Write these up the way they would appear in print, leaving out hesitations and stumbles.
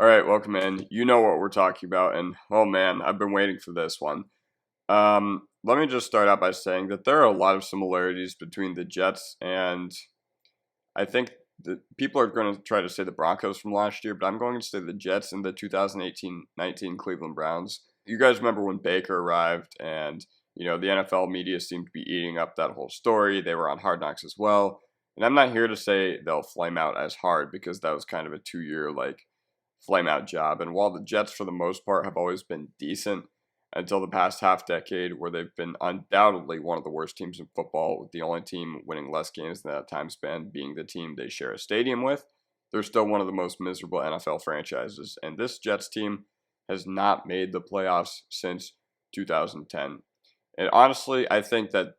All right, welcome in. You know what we're talking about, and oh man, I've been waiting for this one. Let me just start out by saying that there are a lot of similarities between the Jets and I think that people are going to try to say the Broncos from last year, but I'm going to say the Jets and the 2018-19 Cleveland Browns. You guys remember when Baker arrived and, the NFL media seemed to be eating up that whole story. They were on Hard Knocks as well. And I'm not here to say they'll flame out as hard because that was kind of a 2-year, flame out job. And while the Jets, for the most part, have always been decent until the past half decade, where they've been undoubtedly one of the worst teams in football, with the only team winning less games in that time span being the team they share a stadium with, they're still one of the most miserable NFL franchises. And this Jets team has not made the playoffs since 2010. And honestly, I think that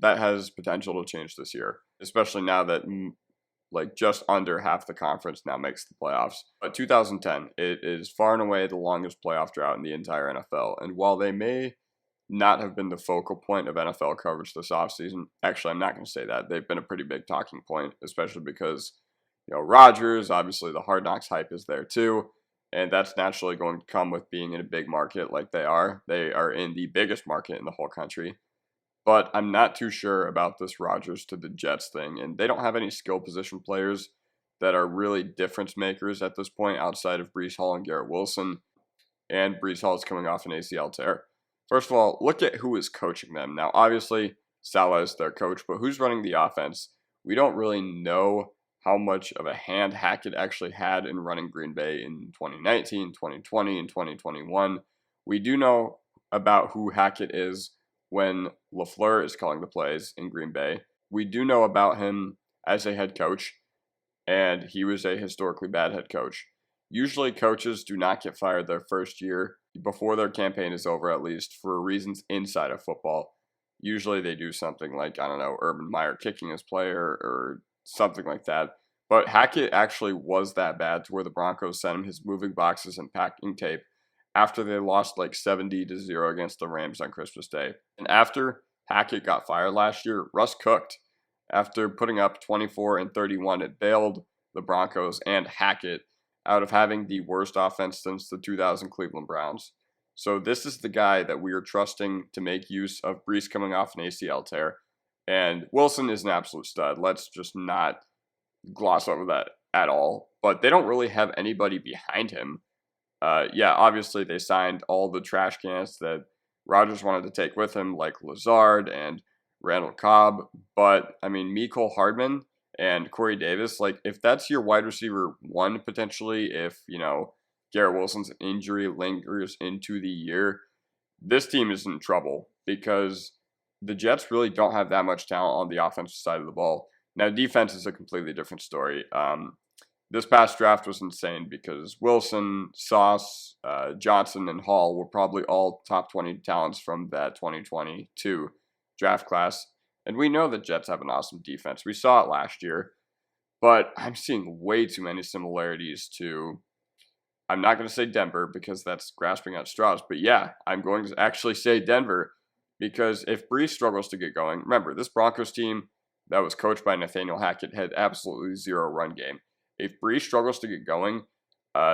has potential to change this year, especially now that just under half the conference now makes the playoffs. But 2010, it is far and away the longest playoff drought in the entire NFL. And while they may not have been the focal point of NFL coverage this offseason, actually, I'm not going to say that. They've been a pretty big talking point, especially because, Rodgers, obviously the Hard Knocks hype is there too. And that's naturally going to come with being in a big market like they are. They are in the biggest market in the whole country. But I'm not too sure about this Rodgers to the Jets thing. And they don't have any skill position players that are really difference makers at this point outside of Breece Hall and Garrett Wilson. And Breece Hall is coming off an ACL tear. First of all, look at who is coaching them. Now, obviously, Saleh is their coach, but who's running the offense? We don't really know how much of a hand Hackett actually had in running Green Bay in 2019, 2020, and 2021. We do know about who Hackett is when LaFleur is calling the plays in Green Bay. We do know about him as a head coach, and he was a historically bad head coach. Usually coaches do not get fired their first year before their campaign is over, at least for reasons inside of football. Usually they do something like, I don't know, Urban Meyer kicking his player or something like that. But Hackett actually was that bad to where the Broncos sent him his moving boxes and packing tape after they lost 70-0 against the Rams on Christmas Day. And after Hackett got fired last year, Russ cooked. After putting up 24 and 31, it bailed the Broncos and Hackett out of having the worst offense since the 2000 Cleveland Browns. So this is the guy that we are trusting to make use of Breece coming off an ACL tear. And Wilson is an absolute stud. Let's just not gloss over that at all. But they don't really have anybody behind him. Obviously they signed all the trash cans that Rodgers wanted to take with him, like Lazard and Randall Cobb. But, Mecole Hardman and Corey Davis, if that's your wide receiver one, potentially, if, Garrett Wilson's injury lingers into the year, this team is in trouble because the Jets really don't have that much talent on the offensive side of the ball. Now, defense is a completely different story. This past draft was insane because Wilson, Sauce, Johnson, and Hall were probably all top 20 talents from that 2022 draft class. And we know the Jets have an awesome defense. We saw it last year. But I'm seeing way too many similarities to, I'm not going to say Denver because that's grasping at straws. But yeah, I'm going to actually say Denver because if Breece struggles to get going, remember, this Broncos team that was coached by Nathaniel Hackett had absolutely zero run game. If Breece struggles to get going,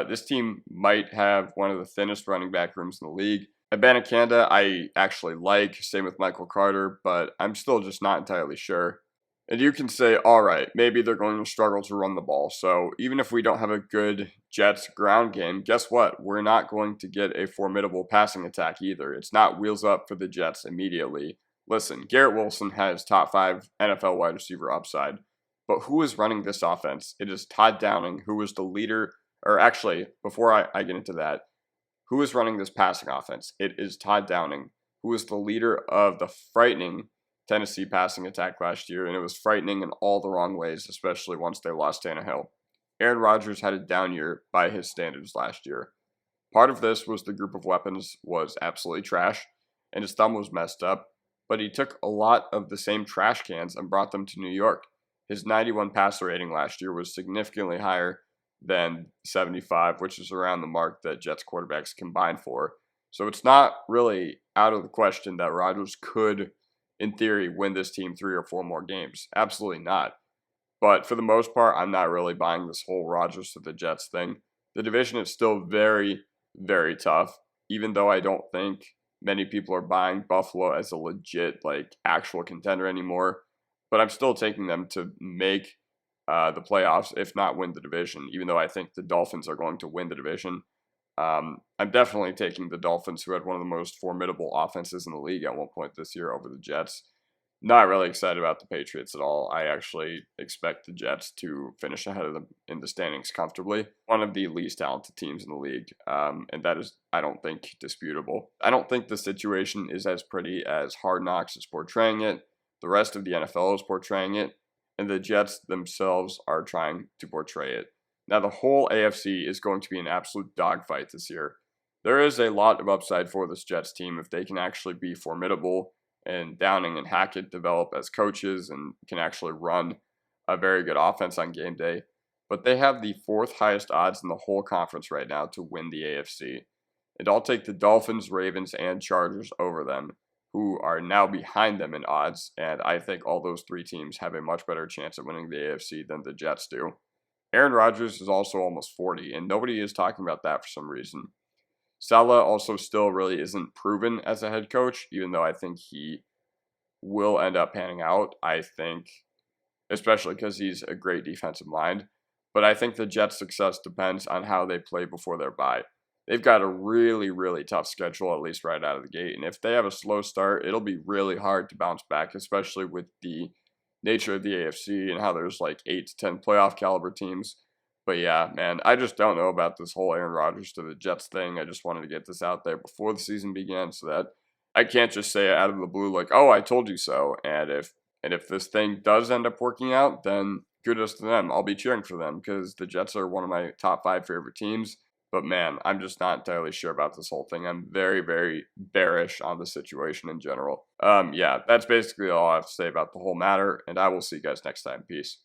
this team might have one of the thinnest running back rooms in the league. Abanikanda, I actually like, same with Michael Carter, but I'm still just not entirely sure. And you can say, all right, maybe they're going to struggle to run the ball. So even if we don't have a good Jets ground game, guess what? We're not going to get a formidable passing attack either. It's not wheels up for the Jets immediately. Listen, Garrett Wilson has top 5 NFL wide receiver upside. But who is running this offense? It is Todd Downing, who is the leader, or actually, before I get into that, who is running this passing offense? It is Todd Downing, who is the leader of the frightening Tennessee passing attack last year, and it was frightening in all the wrong ways, especially once they lost Tannehill. Aaron Rodgers had a down year by his standards last year. Part of this was the group of weapons was absolutely trash, and his thumb was messed up, but he took a lot of the same trash cans and brought them to New York. His 91 passer rating last year was significantly higher than 75, which is around the mark that Jets quarterbacks combine for. So it's not really out of the question that Rodgers could, in theory, win this team 3 or 4 more games. Absolutely not. But for the most part, I'm not really buying this whole Rodgers to the Jets thing. The division is still very, very tough, even though I don't think many people are buying Buffalo as a legit, like, actual contender anymore. But I'm still taking them to make the playoffs, if not win the division, even though I think the Dolphins are going to win the division. I'm definitely taking the Dolphins, who had one of the most formidable offenses in the league at one point this year, over the Jets. Not really excited about the Patriots at all. I actually expect the Jets to finish ahead of them in the standings comfortably. One of the least talented teams in the league, and that is, I don't think, disputable. I don't think the situation is as pretty as Hard Knocks is portraying it, the rest of the NFL is portraying it, and the Jets themselves are trying to portray it. Now, the whole AFC is going to be an absolute dogfight this year. There is a lot of upside for this Jets team if they can actually be formidable, and Downing and Hackett develop as coaches and can actually run a very good offense on game day. But they have the fourth highest odds in the whole conference right now to win the AFC. And I'll take the Dolphins, Ravens, and Chargers over them, who are now behind them in odds. And I think all those three teams have a much better chance of winning the AFC than the Jets do. Aaron Rodgers is also almost 40, and nobody is talking about that for some reason. Salah also still really isn't proven as a head coach, even though I think he will end up panning out. I think, especially because he's a great defensive mind. But I think the Jets' success depends on how they play before their bye. They've got a really, really tough schedule, at least right out of the gate. And if they have a slow start, it'll be really hard to bounce back, especially with the nature of the AFC and how there's like 8 to 10 playoff caliber teams. But yeah, man, I just don't know about this whole Aaron Rodgers to the Jets thing. I just wanted to get this out there before the season began so that I can't just say it out of the blue like, "Oh, I told you so." And if this thing does end up working out, then kudos to them. I'll be cheering for them because the Jets are one of my top 5 favorite teams. But man, I'm just not entirely sure about this whole thing. I'm very, very bearish on the situation in general. Yeah, that's basically all I have to say about the whole matter, and I will see you guys next time. Peace.